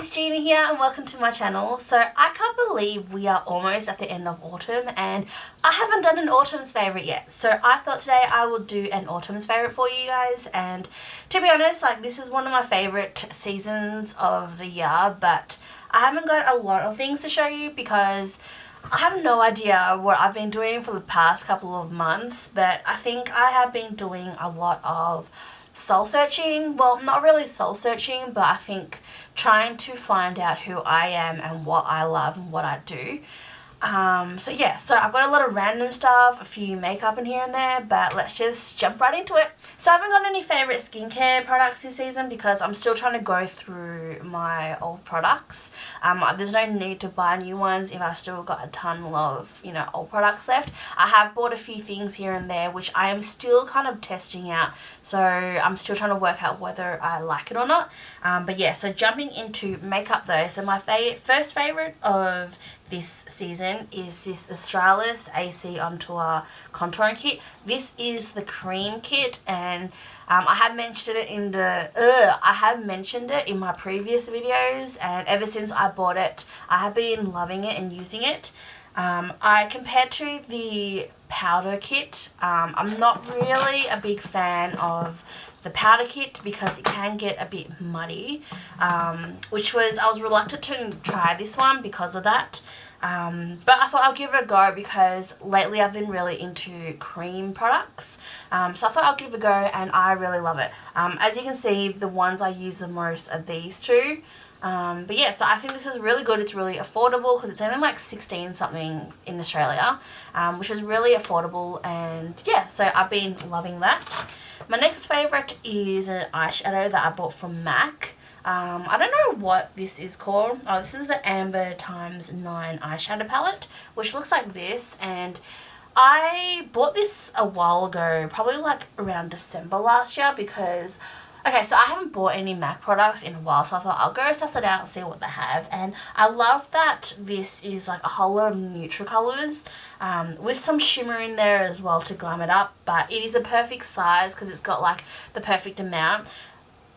it's Gina here and welcome to my channel. So I can't believe we are almost at the end of autumn and I haven't done an autumn's favourite yet. So I thought today I will do an autumn's favourite for you guys, and to be honest, like, this is one of my favourite seasons of the year, but I haven't got a lot of things to show you because I have no idea what I've been doing for the past couple of months, but I think I have been doing a lot of soul searching. Well, not really soul searching, but I think trying to find out who I am and what I love and what I do. So yeah, so I've got a lot of random stuff, a few makeup in here and there, but let's just jump right into it. So I haven't got any favourite skincare products this season because I'm still trying to go through my old products. There's no need to buy new ones if I've still got a ton of, old products left. I have bought a few things here and there which I am still kind of testing out, so I'm still trying to work out whether I like it or not. But yeah, so jumping into makeup though, so my first favourite of this season is this Australis AC On Tour contouring kit. This is the cream kit, and I have mentioned it in my previous videos, and ever since I bought it I have been loving it and using it. Compared to the powder kit, I'm not really a big fan of the powder kit because it can get a bit muddy, I was reluctant to try this one because of that. But I thought I'll give it a go because lately I've been really into cream products. So I thought I'll give it a go and I really love it. As you can see, the ones I use the most are these two. But yeah, so I think this is really good. It's really affordable because it's only like 16 something in Australia, which is really affordable, and yeah, so I've been loving that. My next favourite is an eyeshadow that I bought from MAC. I don't know what this is called. Oh, this is the Amber x9 eyeshadow palette, which looks like this, and I bought this a while ago, probably like around December last year, because okay, so I haven't bought any MAC products in a while, so I thought I'll go suss it out and see what they have. And I love that this is like a whole lot of neutral colours, with some shimmer in there as well to glam it up, but it is a perfect size because it's got like the perfect amount.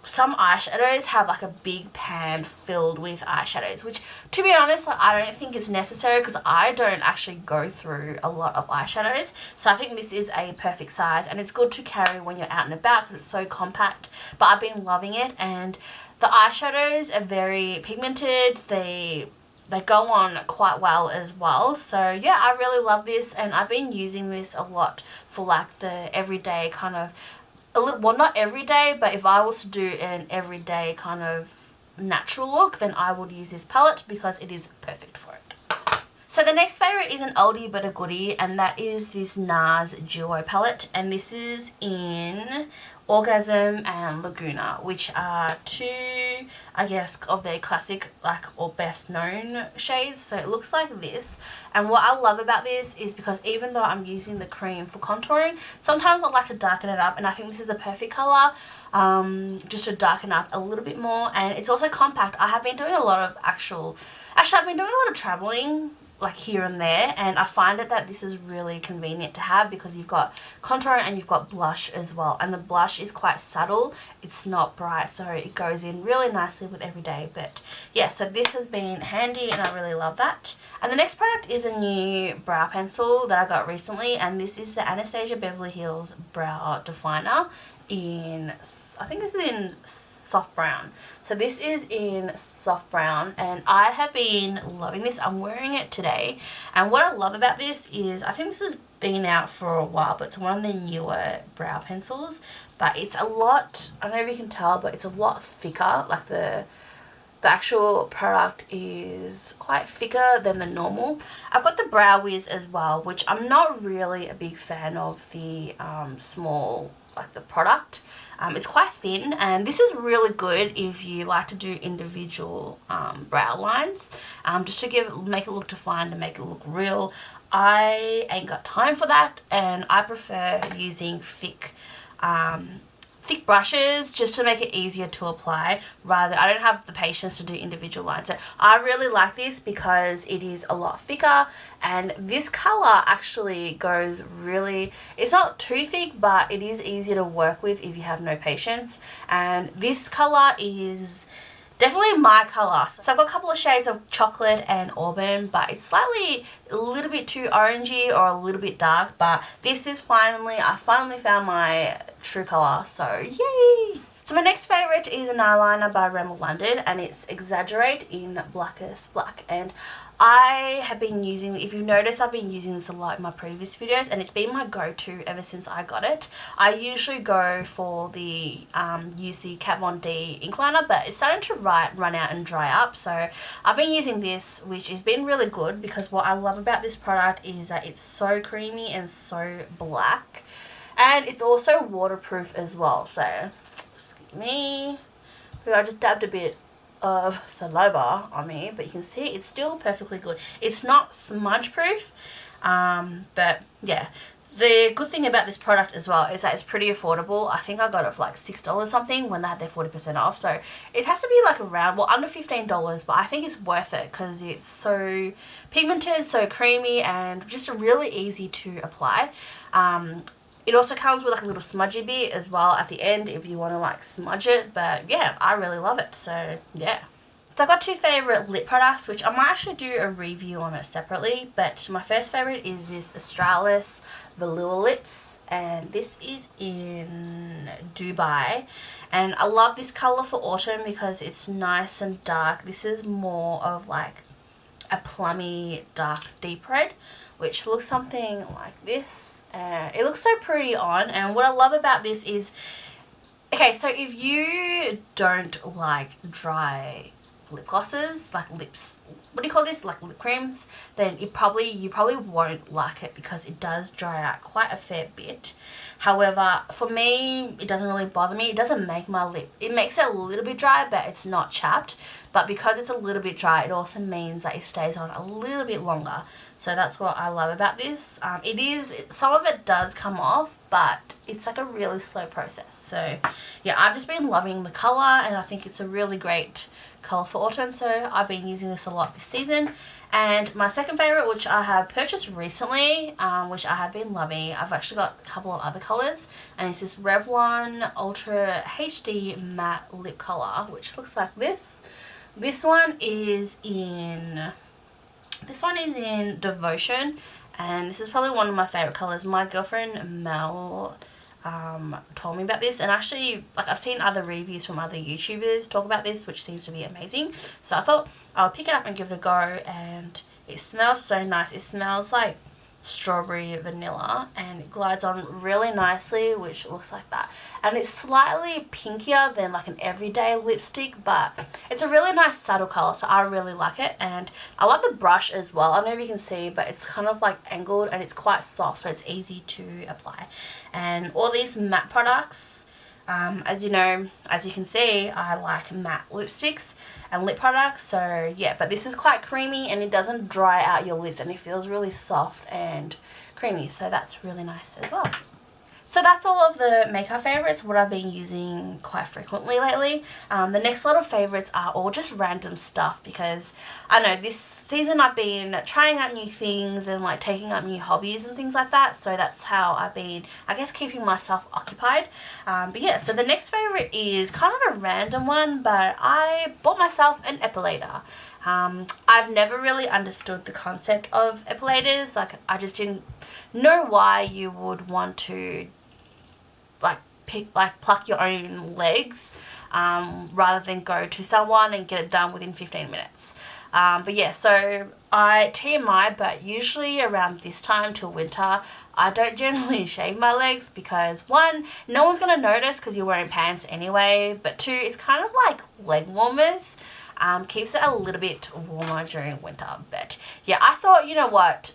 Some eyeshadows have like a big pan filled with eyeshadows, which, to be honest, like, I don't think it's necessary because I don't actually go through a lot of eyeshadows. So I think this is a perfect size, and it's good to carry when you're out and about because it's so compact. But I've been loving it, and the eyeshadows are very pigmented. They go on quite well as well. So yeah, I really love this, and I've been using this a lot for like the everyday kind of, well, not every day, but if I was to do an everyday kind of natural look, then I would use this palette because it is perfect for it. So the next favourite is an oldie but a goodie, and that is this NARS Duo palette, and this is in Orgasm and Laguna, which are two, I guess, of their classic, like, or best known shades. So it looks like this, and what I love about this is because even though I'm using the cream for contouring, sometimes I like to darken it up, and I think this is a perfect colour just to darken up a little bit more. And it's also compact. I have been doing a lot of I've been doing a lot of travelling, like here and there, and I find it that this is really convenient to have because you've got contour and you've got blush as well, and the blush is quite subtle, it's not bright, so it goes in really nicely with everyday. But yeah, so this has been handy and I really love that. And the next product is a new brow pencil that I got recently, and this is the Anastasia Beverly Hills Brow Definer in, I think this is in soft brown. So this is in soft brown, and I have been loving this. I'm wearing it today, and what I love about this is I think this has been out for a while, but it's one of the newer brow pencils, but it's a lot, I don't know if you can tell, but it's a lot thicker. Like the actual product is quite thicker than the normal. I've got the Brow Wiz as well, which I'm not really a big fan of the small, like the product. It's quite thin, and this is really good if you like to do individual brow lines, just to make it look defined and make it look real. I ain't got time for that, and I prefer using thick brushes just to make it easier to apply. I don't have the patience to do individual lines, so I really like this because it is a lot thicker, and this color actually goes really, it's not too thick, but it is easier to work with if you have no patience. And this color is definitely my colour. So I've got a couple of shades of chocolate and auburn, but it's slightly a little bit too orangey or a little bit dark, but this is I finally found my true colour, so yay! So my next favourite is an eyeliner by Rimmel London, and it's Exaggerate in Blackest Black, and I have been using, if you've noticed, I've been using this a lot in my previous videos, and it's been my go-to ever since I got it. I usually go for the use the Kat Von D ink liner, but it's starting to run out and dry up, so I've been using this, which has been really good, because what I love about this product is that it's so creamy and so black, and it's also waterproof as well. So excuse me, I just dabbed a bit of saliva on me, but you can see it's still perfectly good. It's not smudge proof, but yeah, the good thing about this product as well is that it's pretty affordable. I think I got it for like $6 something when they had their 40% off, so it has to be like around, well, under $15, but I think it's worth it because it's so pigmented, so creamy, and just really easy to apply. It also comes with like a little smudgy bit as well at the end if you want to like smudge it, but yeah, I really love it, so yeah. So I've got two favourite lip products, which I might actually do a review on it separately, but my first favourite is this Australis Velourlips, and this is in Doo Bai, and I love this colour for autumn because it's nice and dark. This is more of like a plummy dark deep red, which looks something like this. It looks so pretty on, and what I love about this is, okay, so if you don't like dry lip glosses, like lips, what do you call this, like lip creams, then you probably won't like it because it does dry out quite a fair bit. However, for me, it doesn't really bother me. It doesn't make my lip, it makes it a little bit dry, but it's not chapped. But because it's a little bit dry, it also means that it stays on a little bit longer. So that's what I love about this. Some of it does come off, but it's like a really slow process. So yeah, I've just been loving the colour, and I think it's a really great colour for autumn, so I've been using this a lot this season. And my second favourite, which I have purchased recently, which I have been loving, I've actually got a couple of other colours, and it's this Revlon Ultra HD Matte Lip Colour, which looks like this. This one is in Devotion, and this is probably one of my favourite colours. My girlfriend Mel told me about this, and actually, like, I've seen other reviews from other YouTubers talk about this, which seems to be amazing, so I thought I'll pick it up and give it a go. And it smells so nice. It smells like strawberry vanilla, and it glides on really nicely, which looks like that, and it's slightly pinkier than like an everyday lipstick, but it's a really nice subtle color, so I really like it. And I like the brush as well. I don't know if you can see, but it's kind of like angled, and it's quite soft, so it's easy to apply. And all these matte products, as you know, as you can see, I like matte lipsticks and lip products, so yeah, but this is quite creamy, and it doesn't dry out your lips, and it feels really soft and creamy, so that's really nice as well. So that's all of the makeup favourites, what I've been using quite frequently lately. The next lot of favourites are all just random stuff, because I know this season I've been trying out new things and like taking up new hobbies and things like that, so that's how I've been, I guess, keeping myself occupied. But yeah, so the next favourite is kind of a random one, but I bought myself an Epilator. I've never really understood the concept of epilators. Like, I just didn't know why you would want to pluck your own legs rather than go to someone and get it done within 15 minutes. But yeah, so TMI, but usually around this time till winter, I don't generally shave my legs because, one, no one's going to notice because you're wearing pants anyway, but two, it's kind of like leg warmers. Keeps it a little bit warmer during winter. But yeah, I thought, you know what,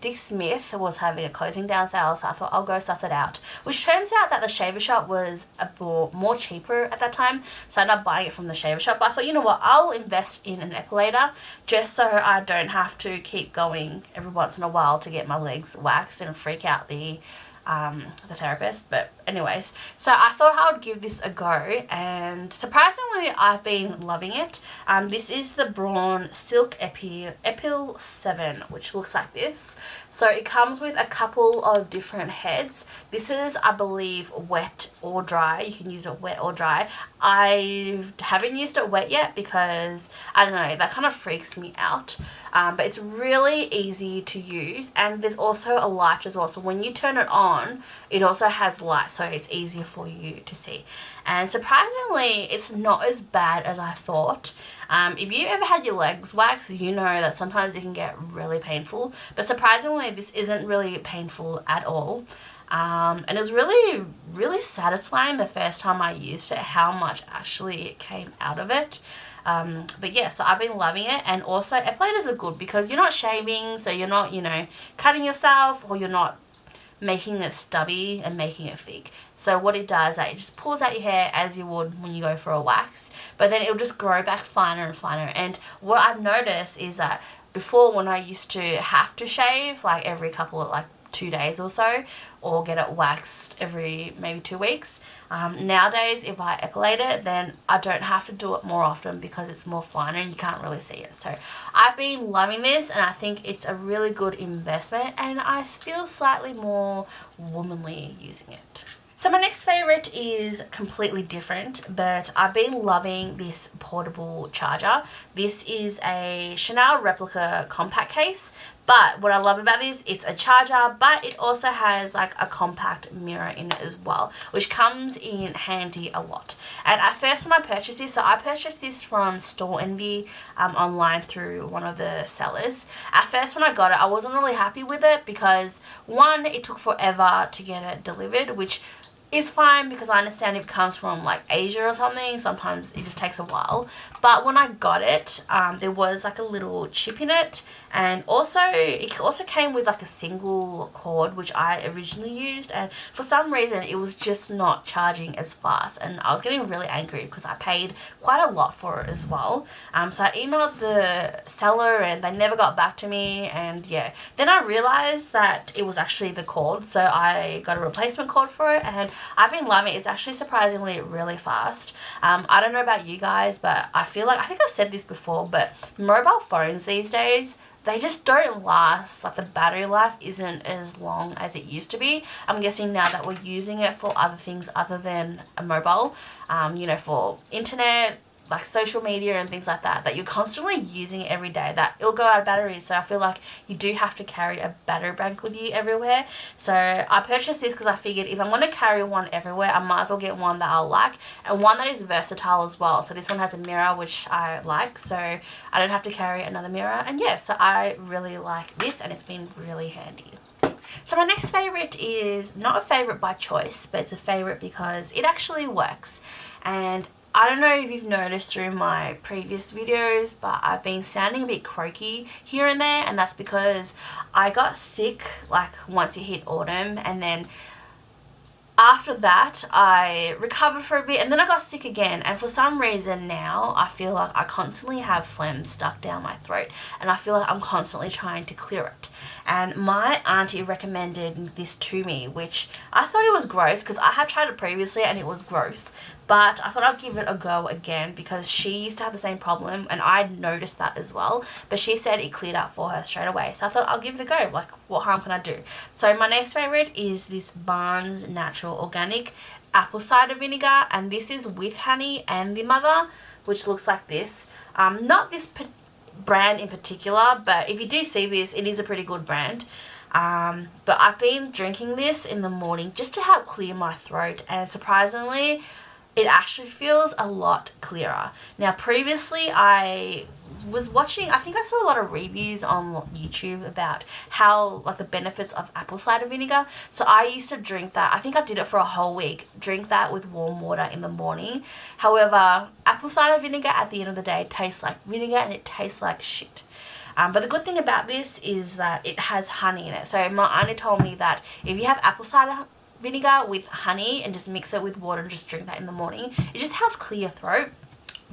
Dick Smith was having a closing down sale, so I thought I'll go suss it out, which turns out that the shaver shop was more cheaper at that time, so I ended up buying it from the shaver shop. But I thought, you know what, I'll invest in an epilator just so I don't have to keep going every once in a while to get my legs waxed and freak out the the therapist. But anyways, so I thought I would give this a go, and surprisingly I've been loving it. This is the Braun Silk Epil 7, which looks like this. So it comes with a couple of different heads. This is, I believe, wet or dry. You can use it wet or dry. I haven't used it wet yet because, I don't know, that kind of freaks me out. But it's really easy to use, and there's also a light as well. So when you turn it on, it also has light, so it's easier for you to see. And surprisingly, it's not as bad as I thought. If you ever had your legs waxed, you know that sometimes it can get really painful. But surprisingly, this isn't really painful at all. And it was really, really satisfying the first time I used it, how much actually came out of it. But yeah, so I've been loving it. And also, epilators are good because you're not shaving, so you're not, you know, cutting yourself, or you're not making it stubby and making it thick. So what it does, it just pulls out your hair as you would when you go for a wax, but then it'll just grow back finer and finer. And what I've noticed is that before, when I used to have to shave like every couple of 2 days or so, or get it waxed every maybe 2 weeks, nowadays if I epilate it, then I don't have to do it more often because it's more finer and you can't really see it. So I've been loving this, and I think it's a really good investment, and I feel slightly more womanly using it. So my next favourite is completely different, but I've been loving this portable charger. This is a Chanel replica compact case, but what I love about this, it's a charger, but it also has like a compact mirror in it as well, which comes in handy a lot. And at first when I purchased this, so I purchased this from Store Envy online through one of the sellers. At first when I got it, I wasn't really happy with it because, one, it took forever to get it delivered, which is fine because I understand if it comes from like Asia or something, sometimes it just takes a while. But when I got it, there was like a little chip in it, and also it also came with like a single cord, which I originally used, and for some reason it was just not charging as fast, and I was getting really angry because I paid quite a lot for it as well. So I emailed the seller and they never got back to me, and yeah, then I realized that it was actually the cord, so I got a replacement cord for it, and I've been loving it. It's actually surprisingly really fast. I don't know about you guys, but I feel like, I think I've said this before, but mobile phones these days, they just don't last. Like, the battery life isn't as long as it used to be. I'm guessing now that we're using it for other things other than a mobile, you know, for internet, like social media and things like that, that you're constantly using it every day, that it'll go out of battery. So I feel like you do have to carry a battery bank with you everywhere. So I purchased this because I figured if I'm going to carry one everywhere, I might as well get one that I'll like, and one that is versatile as well. So this one has a mirror, which I like, so I don't have to carry another mirror. And yeah, so I really like this, and it's been really handy. So my next favourite is not a favourite by choice, but it's a favourite because it actually works. And I don't know if you've noticed through my previous videos, but I've been sounding a bit croaky here and there, and that's because I got sick like once it hit autumn, and then after that I recovered for a bit, and then I got sick again, and for some reason now I feel like I constantly have phlegm stuck down my throat, and I feel like I'm constantly trying to clear it. And my auntie recommended this to me, which I thought it was gross because I had tried it previously and it was gross, but I thought I'd give it a go again because she used to have the same problem and I noticed that as well, but she said it cleared up for her straight away. So I thought I'll give it a go, like what harm can I do? So my next favourite is this Barnes Natural Organic Apple Cider Vinegar, and this is with honey and the mother, which looks like this. Not this brand in particular, but if you do see this, it is a pretty good brand. But I've been drinking this in the morning just to help clear my throat, and surprisingly it actually feels a lot clearer. Now previously I was watching, I think I saw a lot of reviews on YouTube about how, like, the benefits of apple cider vinegar. So I used to drink that. I think I did it for a whole week, drink that with warm water in the morning. However, apple cider vinegar at the end of the day tastes like vinegar, and it tastes like shit. But the good thing about this is that it has honey in it. So my auntie told me that if you have apple cider vinegar with honey and just mix it with water and just drink that in the morning, it just helps clear your throat.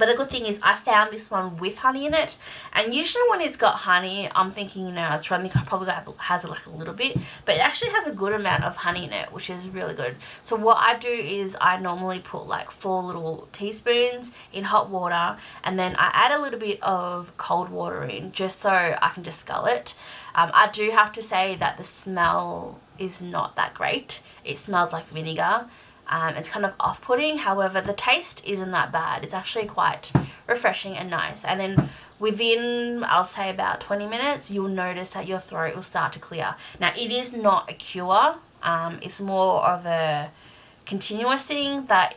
But the good thing is I found this one with honey in it, and usually when it's got honey, I'm thinking, you know, it's probably has like a little bit, but it actually has a good amount of honey in it, which is really good. So what I do is I normally put like 4 little teaspoons in hot water, and then I add a little bit of cold water in just so I can just scull it. I do have to say that the smell is not that great. It smells like vinegar. It's kind of off-putting. However, the taste isn't that bad. It's actually quite refreshing and nice. And then within, I'll say about 20 minutes, you'll notice that your throat will start to clear. Now, it is not a cure. It's more of a continuous thing that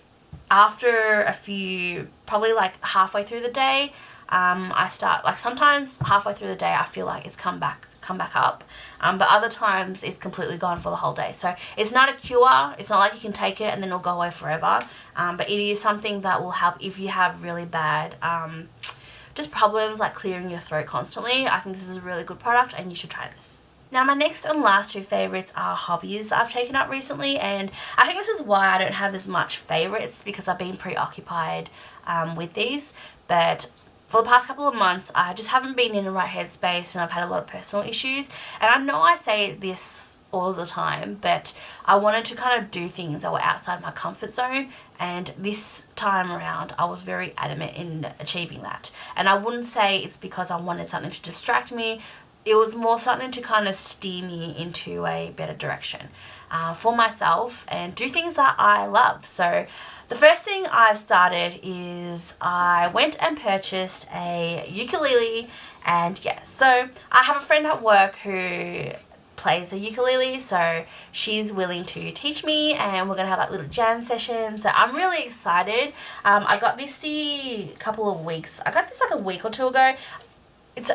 after a few, probably like halfway through the day, I start, like sometimes halfway through the day, I feel like it's come back up, but other times it's completely gone for the whole day. So it's not a cure. It's not like you can take it and then it'll go away forever, but it is something that will help if you have really bad just problems like clearing your throat constantly. I think this is a really good product and you should try this. Now my next and last 2 favorites are hobbies I've taken up recently, and I think this is why I don't have as much favorites, because I've been preoccupied with these. But for the past couple of months, I just haven't been in the right headspace, and I've had a lot of personal issues. And I know I say this all the time, but I wanted to kind of do things that were outside my comfort zone, and this time around I was very adamant in achieving that. And I wouldn't say it's because I wanted something to distract me. It was more something to kind of steer me into a better direction for myself and do things that I love. So the first thing I've started is I went and purchased a ukulele, and yeah, so I have a friend at work who plays the ukulele, so she's willing to teach me, and we're gonna have like little jam sessions. So I'm really excited. I got this I got this like a week or 2 ago.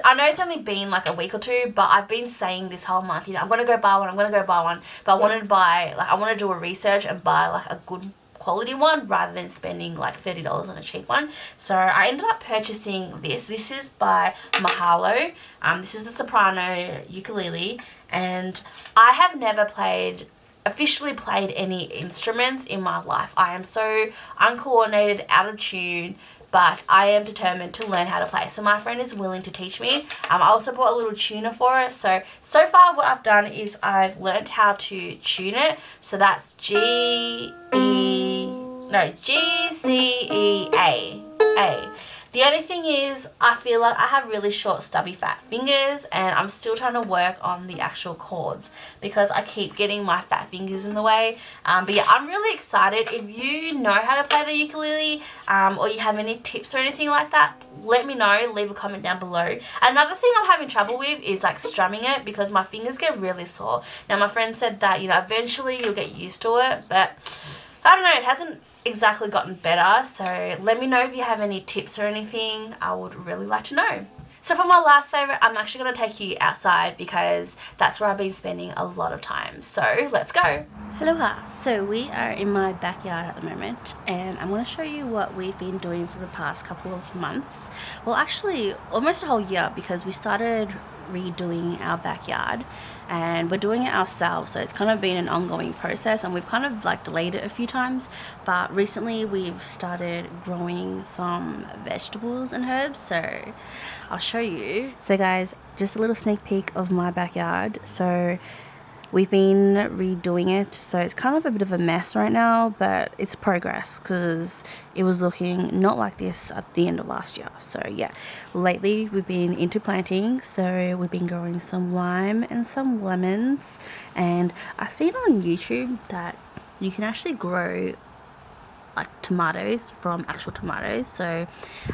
I know it's only been like a week or 2, but I've been saying this whole month, you know, I'm gonna go buy one, but I wanted to buy, like, I want to do a research and buy like a good quality one rather than spending like $30 on a cheap one. So I ended up purchasing this. This is by Mahalo. This is the soprano ukulele, and I have never officially played any instruments in my life. I am so uncoordinated, out of tune, but I am determined to learn how to play. So my friend is willing to teach me. I also bought a little tuner for it. So far what I've done is I've learned how to tune it. So that's G, C, E, A. The only thing is, I feel like I have really short, stubby, fat fingers, and I'm still trying to work on the actual chords because I keep getting my fat fingers in the way. But yeah, I'm really excited. If you know how to play the ukulele, or you have any tips or anything like that, let me know. Leave a comment down below. Another thing I'm having trouble with is like strumming it because my fingers get really sore. Now my friend said that, you know, eventually you'll get used to it, but I don't know, it hasn't exactly gotten better. So let me know if you have any tips or anything. I would really like to know. So for my last favorite, I'm actually going to take you outside because that's where I've been spending a lot of time. So let's go. Aloha. So we are in my backyard at the moment, and I'm going to show you what we've been doing for the past couple of months. Well, actually almost a whole year, because we started redoing our backyard and we're doing it ourselves, so it's kind of been an ongoing process, and we've kind of like delayed it a few times, but recently we've started growing some vegetables and herbs, so I'll show you. So guys, just a little sneak peek of my backyard. So we've been redoing it, so it's kind of a bit of a mess right now, but it's progress because it was looking not like this at the end of last year. So yeah, lately we've been into planting, so we've been growing some lime and some lemons, and I've seen on YouTube that you can actually grow like tomatoes from actual tomatoes. So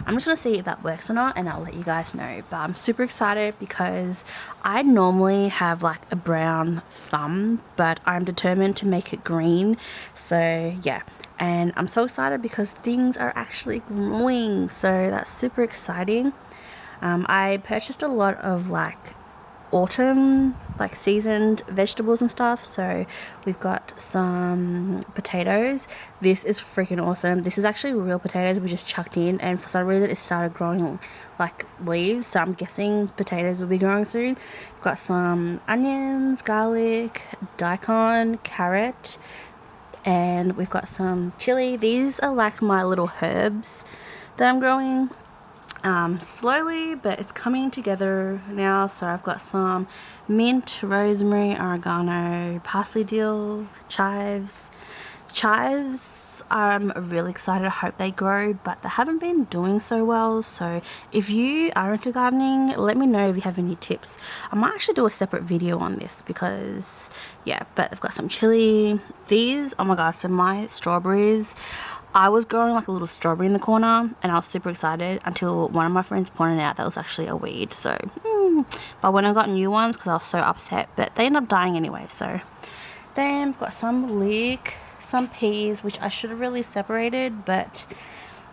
I'm just gonna see if that works or not, and I'll let you guys know. But I'm super excited because I normally have like a brown thumb, but I'm determined to make it green. So yeah, and I'm so excited because things are actually growing, so that's super exciting. I purchased a lot of like autumn like seasoned vegetables and stuff. So we've got some potatoes. This is freaking awesome. This is actually real potatoes we just chucked in, and for some reason it started growing like leaves, so I'm guessing potatoes will be growing soon. We've got some onions, garlic, daikon, carrot, and we've got some chili. These are like my little herbs. that I'm growing slowly, but it's coming together now. So I've got some mint, rosemary, oregano, parsley, dill, chives. I'm really excited. I hope they grow, but they haven't been doing so well. So if you are into gardening, let me know if you have any tips. I might actually do a separate video on this because yeah. But I've got some chili. These, oh my gosh, so my strawberries, I was growing like a little strawberry in the corner and I was super excited until one of my friends pointed out that was actually a weed. So but when I got new ones, because I was so upset, but they ended up dying anyway. So damn, I've got some leek, some peas, which I should have really separated, but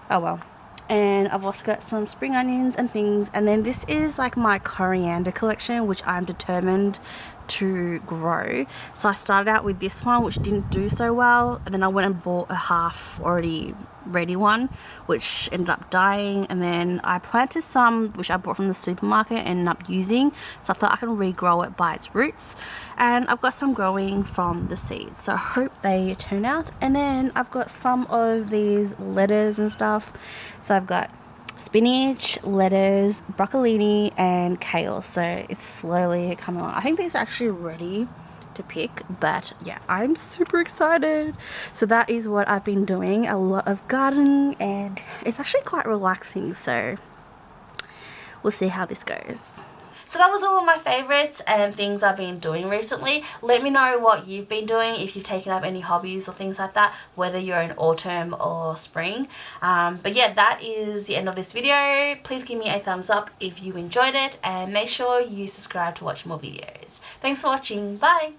oh well. And I've also got some spring onions and things. And then this is like my coriander collection, which I'm determined to grow. So I started out with this one, which didn't do so well, and then I went and bought a half already ready one, which ended up dying. And then I planted some which I bought from the supermarket and ended up using, so I thought I can regrow it by its roots. And I've got some growing from the seeds, so I hope they turn out. And then I've got some of these lettuce and stuff. So I've got spinach, lettuce, broccolini and kale. So it's slowly coming along. I think these are actually ready to pick, but yeah, I'm super excited. So that is what I've been doing, a lot of gardening, and it's actually quite relaxing. So we'll see how this goes. So that was all of my favourites and things I've been doing recently. Let me know what you've been doing, if you've taken up any hobbies or things like that, whether you're in autumn or spring. But yeah, that is the end of this video. Please give me a thumbs up if you enjoyed it, and make sure you subscribe to watch more videos. Thanks for watching. Bye!